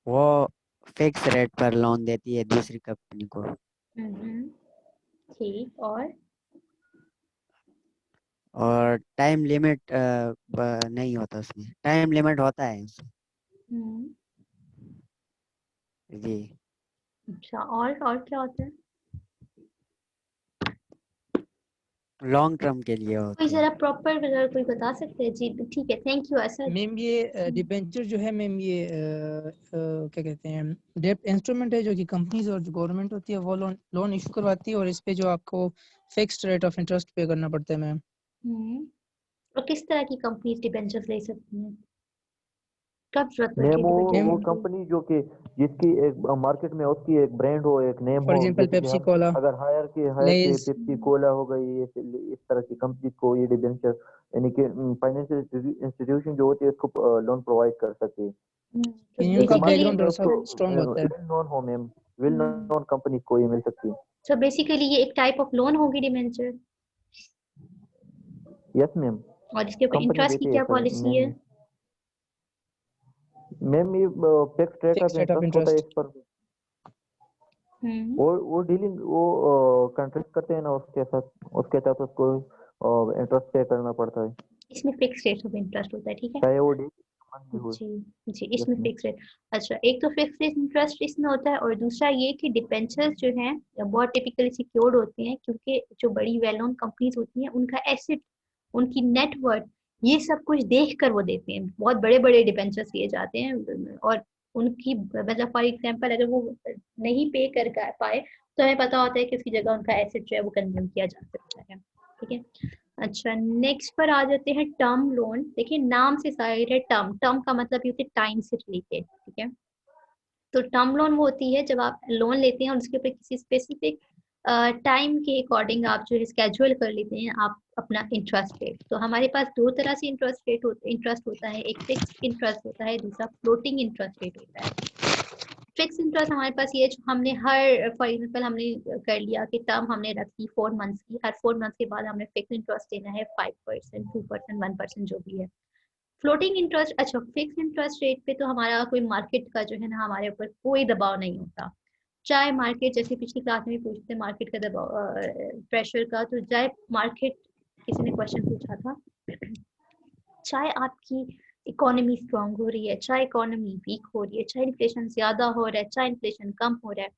वो फिक्स रेट पर लोन देती है दूसरी कंपनी को। ठीक, और टाइम लिमिट नहीं होता उसमें, टाइम लिमिट होता है उसमें। हम्म जी अच्छा, और क्या होता है? लॉन्ग टर्म के लिए कोई होती है। जरा प्रॉपर कोई बता सकते हैं जी? ठीक है, थैंक यू असद। मैम ये डिबेंचर जो है मैम ये क्या कहते हैं, डेब्ट इंस्ट्रूमेंट है जो कि कंपनीज और जो गवर्नमेंट होती है वो लोन इशू करवाती है, और इस पे जो आपको फिक्स्ड रेट ऑफ इंटरेस्ट पे करना पड़ता है मैम। और किस तरह की कंपनीज डिबेंचर्स ले सकती हैं? कब जरूरत पड़ती मैम है डिबेंचर वो लेने की? कंपनी जो कि जिसकी एक मार्केट में उसकी एक ब्रांड हो, एक नेम फॉर हो, एग्जांपल जैसे कि पेप्सी हम कोला, अगर हायर के लेज। पेप्सी कोला हो गई, इस तरह की कंपनी को ये डिबेंचर यानी कि फाइनेंशियल इंस्टीट्यूशन जो होती है उसको लोन प्रोवाइड कर सकती है। तो यानी उनका जैसे मार्केट बेसिकली बैकग्राउंड में थोड़ा उसको स्ट्रांग होता है। वेल नोन हो मैम, वेल नोन कंपनी को ये मिल सकती है। ये एक टाइप ऑफ लोन होगी डिबेंचर। यस मैम, और इसके ऊपर कंपनी इंटरेस्ट की देती है क्या सर पॉलिसी है? मैम ये fix rate of fix rate of interest होता है इंटरेस्ट। इस पर। हम्म वो डीलिंग वो कॉन्ट्रैक्ट करते हैं ना उसके साथ, उसके तहत उसको इंटरेस्ट पे करना पड़ता है, इसमें फिक्स रेट ऑफ इंटरेस्ट होता है, ठीक है। चाहे वो डेली मंथली हो। जी जी, यस इसमें मैम। Fix rate. अच्छा, एक तो फिक्स रेट इंटरेस्ट इसमें होता है, और दूसरा ये कि डिबेंचर्स जो हैं बहुत टिपिकली सिक्योर्ड होते हैं, क्योंकि जो बड़ी वेल नोन कंपनीज होती हैं उनका एसेट, उनकी नेटवर्थ, ये सब कुछ देख कर वो देते हैं। बहुत बड़े बड़े डिबेंचर्स दिए जाते हैं, और उनकी मतलब फॉर एग्जांपल अगर वो नहीं पे कर पाए तो हमें पता होता है कि उसकी जगह उनका एसेट जो है वो कंज्यूम किया जा सकता है, ठीक है। अच्छा, नेक्स्ट पर आ जाते हैं टर्म लोन। देखिए नाम से जाहिर है टर्म, टर्म का मतलब ये होती है टाइम से रिलेटेड, ठीक है। तो टर्म लोन वो होती है जब आप लोन लेते हैं और उसके ऊपर किसी स्पेसिफिक टाइम के अकॉर्डिंग आप जो है स्केड्यूल कर लेते हैं आप अपना इंटरेस्ट रेट। तो हमारे पास दो तरह से इंटरेस्ट होता है, एक फिक्स इंटरेस्ट होता है, दूसरा फ्लोटिंग इंटरेस्ट रेट होता है। फिक्स इंटरेस्ट हमारे पास ये जो हमने हर, फॉर एग्जाम्पल हमने कर लिया कि टर्म हमने रखी 4 मंथ्स की, हर 4 मंथ्स के बाद हमने फिक्स इंटरेस्ट देना है 5%, 2%, 1% जो भी है। फ्लोटिंग इंटरेस्ट, अच्छा फिक्स इंटरेस्ट रेट पे तो हमारा कोई मार्केट का जो है ना हमारे ऊपर कोई दबाव नहीं होता। चाहे मार्केट, जैसे पिछली क्लास में भी पूछते मार्केट का दबाव, प्रेशर का, तो चाहे मार्केट, किसी ने क्वेश्चन पूछा था, चाहे आपकी इकोनॉमी स्ट्रांग हो रही है, चाहे इकोनॉमी वीक हो रही है, चाहे इन्फ्लेशन ज्यादा हो रहा है, चाहे इन्फ्लेशन कम हो रहा है,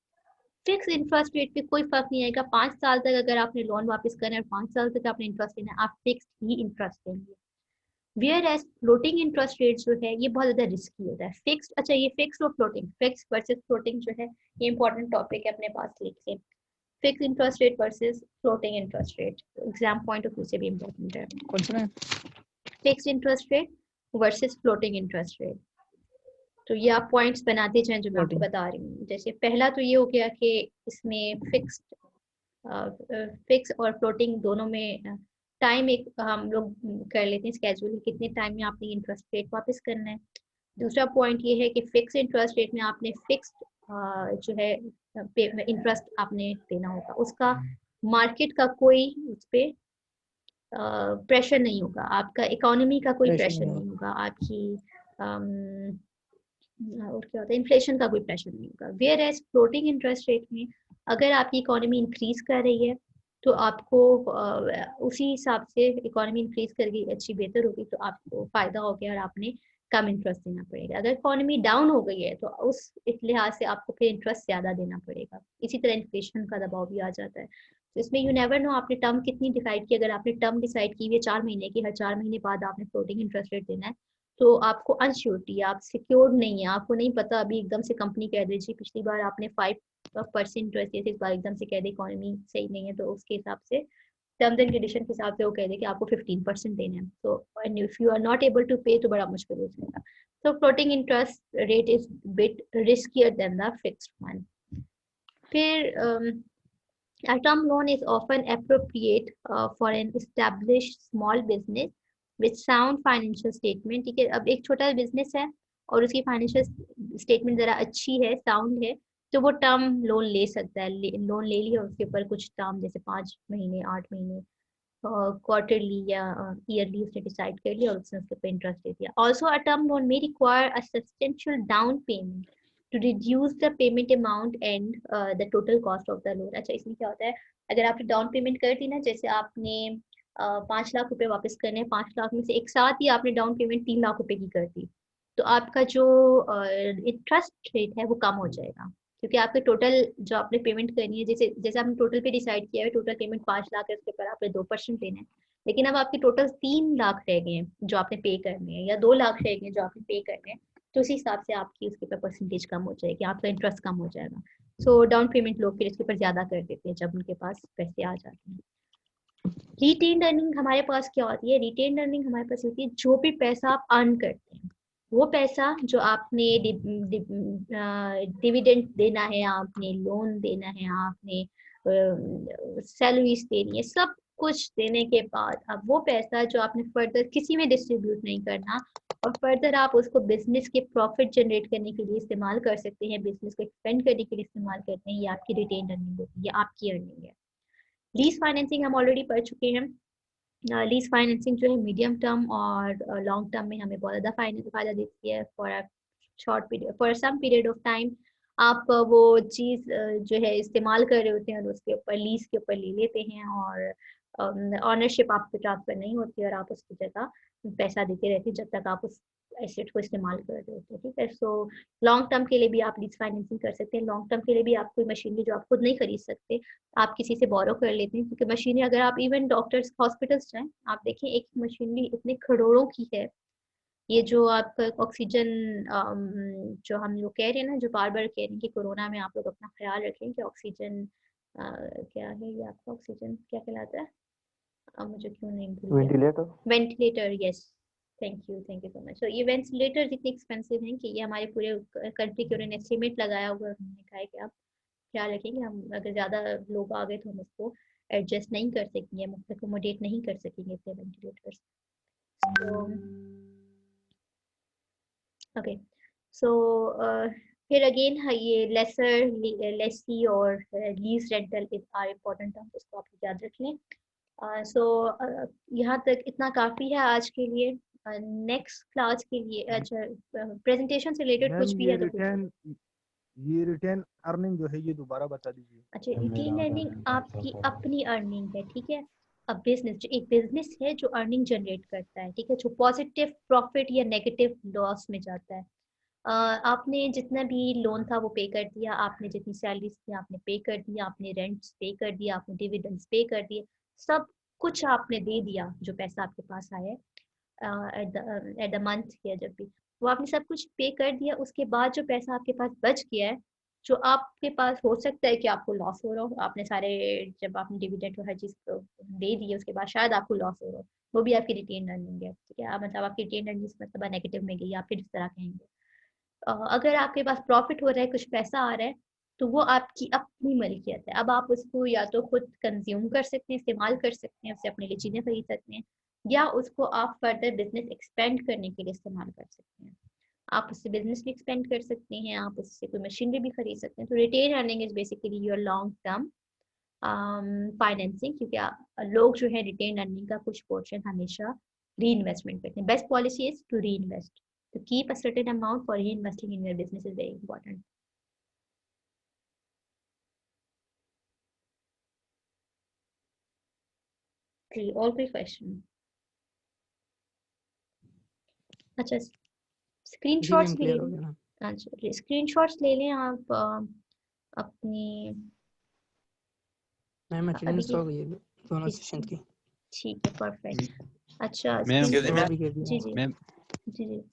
फिक्स इंटरेस्ट रेट पे कोई फर्क नहीं आएगा। 5 साल तक अगर आपने लोन वापस करना है और 5 साल तक आपने इंटरेस्ट लेना है, आप फिक्स ही इंटरेस्ट देंगे। Whereas floating interest rate जो है ये बहुत ज्यादा रिस्की होता है। फिक्स, अच्छा ये फिक्स और फ्लोटिंग, फिक्स वर्सेस फ्लोटिंग जो है ये इंपॉर्टेंट टॉपिक है अपने पास लिखिए। Fix interest rate versus floating interest rate exam point of view से भी इंपॉर्टेंट है। कौन सा ma'am? Fix interest rate versus floating interest rate. तो ये आप पॉइंट्स बनाते जाएं जो मैं आपको फ्लोटिंग। बता रही हूँ। जैसे पहला तो ये हो गया कि इसमें फिक्स और फ्लोटिंग दोनों में टाइम एक हम लोग कर लेते हैं स्केड्यूल, कितने टाइम में आपने इंटरेस्ट रेट वापस करना है। दूसरा पॉइंट ये है कि फिक्स इंटरेस्ट रेट में आपने फिक्स्ड जो है इंटरेस्ट आपने देना होगा, उसका मार्केट का कोई उस पर प्रेशर नहीं होगा, आपका इकोनॉमी का कोई प्रेशर प्रेशर नहीं नहीं होगा। होगा, आपकी और क्या होता है इन्फ्लेशन का कोई प्रेशर नहीं होगा। Whereas floating interest rate में अगर आपकी इकोनॉमी इंक्रीज कर रही है तो आपको उसी हिसाब से इकोनॉमी इंक्रीज कर गई, अच्छी बेहतर होगी तो आपको फायदा हो गया और आपने कम इंटरेस्ट देना पड़ेगा। अगर इकोनॉमी डाउन हो गई है तो उस लिहाज से आपको फिर इंटरेस्ट ज्यादा देना पड़ेगा। इसी तरह इन्फ्लेशन का दबाव भी आ जाता है। तो इसमें यू नेवर नो आपने टर्म कितनी डिसाइड की। अगर आपने टर्म डिसाइड की हुई है 4 महीने की, हर 4 महीने बाद आपने फ्लोटिंग इंटरेस्ट रेट देना है, तो आपको अनश्योरिटी है, आप सिक्योर नहीं है, आपको नहीं पता। अभी एकदम से कंपनी कह दे जी पिछली बार आपने 5% इंटरेस्ट दिए थे, इस बार एकदम से कह दे इकोनॉमी सही नहीं है, तो उसके हिसाब से टर्म्स एंड कंडीशन के हिसाब से वो कह दे कि आपको 15% देना है। तो if you are not able to pay तो बड़ा मुश्किल हो जाएगा। तो floating interest rate is bit riskier than the fixed one. फिर a term loan is often appropriate for an established small business with sound financial statement। ठीक है, अब एक छोटा बिजनेस है और उसकी फाइनेंशियल स्टेटमेंट जरा अच्छी है, साउंड है, तो वो टर्म लोन ले सकता है। लोन ले लिया, उसके ऊपर कुछ टर्म जैसे 5 महीने, 8 महीने, क्वार्टरली या ईयरली उसने डिसाइड कर लिया और उसने उसके ऊपर इंटरेस्ट दे दिया। Also a term loan may require a substantial down payment to reduce the payment amount and the total cost of the loan। अच्छा, इसमें क्या होता है, अगर आपने डाउन पेमेंट कर दी ना, जैसे आपने 5 लाख रुपए वापस करने हैं, 5 लाख में से एक साथ ही आपने डाउन पेमेंट 3 लाख रुपए की कर दी, तो आपका जो इंटरेस्ट रेट है वो कम हो जाएगा, क्योंकि आपके टोटल जो आपने पेमेंट करनी है, जैसे जैसे आपने टोटल पे डिसाइड किया है टोटल पेमेंट 5 लाख है, उसके ऊपर आपने 2% देना है, लेकिन अब आपके टोटल 3 लाख रह गए हैं जो आपने पे करने हैं, या 2 लाख रह गए हैं जो आपने पे करने हैं, तो उसी हिसाब से आपकी उसके ऊपर परसेंटेज कम हो जाएगी, आपका इंटरेस्ट कम हो जाएगा। सो डाउन पेमेंट लोग फिर इसके ऊपर ज्यादा कर देते हैं जब उनके पास पैसे आ जाते हैं। रिटेन अर्निंग हमारे पास क्या होती है, रिटेन अर्निंग हमारे पास होती है जो भी पैसा आप अर्न करते हैं, वो पैसा जो आपने डिविडेंड देना है, आपने लोन देना है, आपने सैलरीज देनी है, सब कुछ देने के बाद अब वो पैसा जो आपने फर्दर किसी में डिस्ट्रीब्यूट नहीं करना और फर्दर आप उसको बिजनेस के प्रॉफिट जनरेट करने के लिए इस्तेमाल कर सकते हैं, बिजनेस को एक्सपेंड करने के लिए इस्तेमाल करते हैं, ये आपकी रिटेन अर्निंग होती है, ये आपकी अर्निंग है। लीज फाइनेंसिंग हम ऑलरेडी पढ़ चुके हैं। लीज फाइनेंसिंग जो है मीडियम टर्म और लॉन्ग टर्म में हमें बहुत ज़्यादा फायदा देती है for a short period, for some period of time. आप वो चीज़ जो है इस्तेमाल कर रहे होते हैं और उसके ऊपर लीज के ऊपर ले लेते हैं और ऑनरशिप आपको ट्रांसफर नहीं होती और आप उसकी जगह पैसा देते रहते हैं जब तक आप उस एसेट को इस्तेमाल कर रहे होते हैं। ठीक है, सो लॉन्ग टर्म के लिए भी आप लीज फाइनेंसिंग कर सकते हैं। लॉन्ग टर्म के लिए भी आप कोई मशीनरी जो आप खुद नहीं खरीद सकते, आप किसी से बोरो कर लेते हैं, क्योंकि मशीनरी अगर आप इवन डॉक्टर्स हॉस्पिटल्स जाएं, आप देखें एक मशीनरी इतने करोड़ों की है। ये जो आपका ऑक्सीजन जो हम लोग कह रहे हैं ना, जो बार बार कह रहे हैं कि कोरोना में आप लोग अपना ख्याल रखें कि ऑक्सीजन क्या है, ये आपका ऑक्सीजन क्या कहलाता है, मुझे क्यों नहीं भूल गया, ventilator. Ventilator, yes, thank you so much. तो ये वेंटिलेटर इतने एक्सपेंसिव हैं कि ये हमारे पूरे कंट्री के उन्होंने एस्टिमेट लगाया हुआ है। उन्होंने कहा है कि आप ख्याल रखें कि हम अगर ज़्यादा लोग आ गए तो हम उसको एडजस्ट नहीं कर सकेंगे, हम एकोमोडेट नहीं कर सकेंगे इतने वेंटिलेटर्स। तो ओके, सो फिर अगेन ये लेसी और lease rental are important terms, इसको आप याद रख लें। सो यहाँ तक इतना काफ़ी है आज के लिए। नेक्स्ट क्लास के लिए अच्छा प्रेजेंटेशन से रिलेटेड कुछ मैम भी है तो पूछिए। ये रिटेन अर्निंग जो है ये दोबारा बता दीजिए। अच्छा, रिटेन अर्निंग आपकी अपनी अर्निंग है, ठीक है। अब बिजनेस जो एक बिजनेस है जो अर्निंग जनरेट करता है, ठीक है, जो पॉजिटिव प्रॉफिट या नेगेटिव लॉस में जाता है। आपने जितना भी लोन था वो पे कर दिया, आपने जितनी सैलरीज थी आपने पे कर दिया, आपने रेंट्स पे कर दिया, आपने डिविडेंड्स पे कर दिए, सब कुछ आपने दे दिया जो पैसा आपके पास आया एट द मंथ या जब भी वो आपने सब कुछ पे कर दिया। उसके बाद जो पैसा आपके पास बच गया है, जो आपके पास हो सकता है कि आपको लॉस हो रहा हो, आपने सारे जब आपने डिविडेंड और हर चीज़ दे दी है उसके बाद शायद आपको लॉस हो रहा हो, वो भी आपकी रिटेन अर्निंग है, ठीक है। मतलब आपकी रिटेन अर्निंग मतलब नेगेटिव में गई, आप फिर इस तरह कहेंगे। अगर आपके पास प्रॉफिट हो रहा है, कुछ पैसा आ रहा है, तो वो आपकी अपनी मलकियत है। अब आप उसको या तो खुद कंज्यूम कर सकते हैं, इस्तेमाल कर सकते हैं, उससे अपने लिए चीज़ें खरीद सकते हैं, या उसको आप फर्दर बिजनेस एक्सपेंड करने के लिए इस्तेमाल कर सकते हैं। आप उससे बिजनेस भी एक्सपेंड कर सकते हैं, आप उससे कोई मशीनरी भी खरीद सकते हैं। तो retain earning is basically your long term financing, क्योंकि लोग जो है रिटेन अर्निंग का कुछ पोर्शन हमेशा री इन्वेस्टमेंट करते हैं। Best policy is to reinvest, to keep a certain amount for reinvesting in your business is very important. Okay, all three question. अच्छा, जी स्क्रीनशॉट्स मैम भी ले क्लियर हो लें। गया मैम। अच्छा, स्क्रीनशॉट्स ले लें आप अपनी मैम अभी अटेंडेंस की, हो गई है दोनों सेशन की। ठीक है, परफेक्ट। अच्छा, मैम स्क्रीन भी कर दिया जी जी मैम जी जी।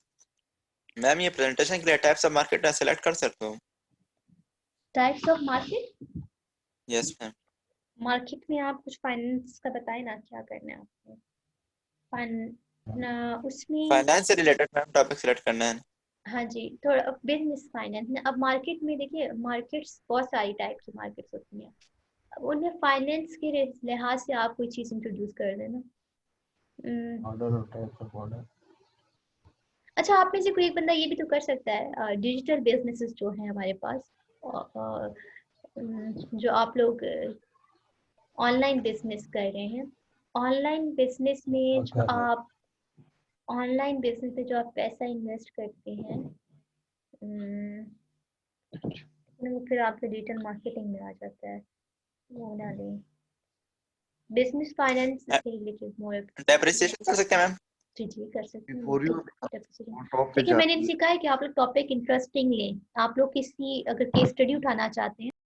मैम ये प्रेजेंटेशन के लिए टाइप्स ऑफ मार्केट सेलेक्ट कर सकते हो? Types of market, yes ma'am. Market में आप कुछ फाइनेंस का बताएं ना, क्या करना है आपको उसमें। फाइनेंस से रिलेटेड मैम टॉपिक सेलेक्ट करना है। हाँ जी, थोड़ा बिजनेस फाइनेंस में। अब मार्केट में देखिए, मार्केट्स बहुत सारी टाइप की मार्केट्स होती हैं, अब उनमें फाइनेंस के लिहाज से आप कोई चीज़ इंट्रोड्यूस कर देना। अच्छा, आप में से कोई एक बंदा ये भी तो कर सकता है, डिजिटल बिजनेसेस जो हैं हमारे पास, जो आप लोग ऑनलाइन बिजनेस कर रहे हैं, ऑनलाइन बिजनेस में जो आप ऑनलाइन बिजनेस में जो आप पैसा इन्वेस्ट करते हैं, वो फिर आपके डिजिटल मार्केटिंग में आ जाता है, वो ना लें। बिजनेस फाइनेंस से रिलेटेड मोर डेप्रिसिएशन कर सकते हैं मैम? जी जी कर सकते हैं। टॉप पे देखिए, मैंने इनसे कहा है कि आप लोग टॉपिक इंटरेस्टिंग लें। आप लोग किसी अगर केस स्टडी उठाना चाहते हैं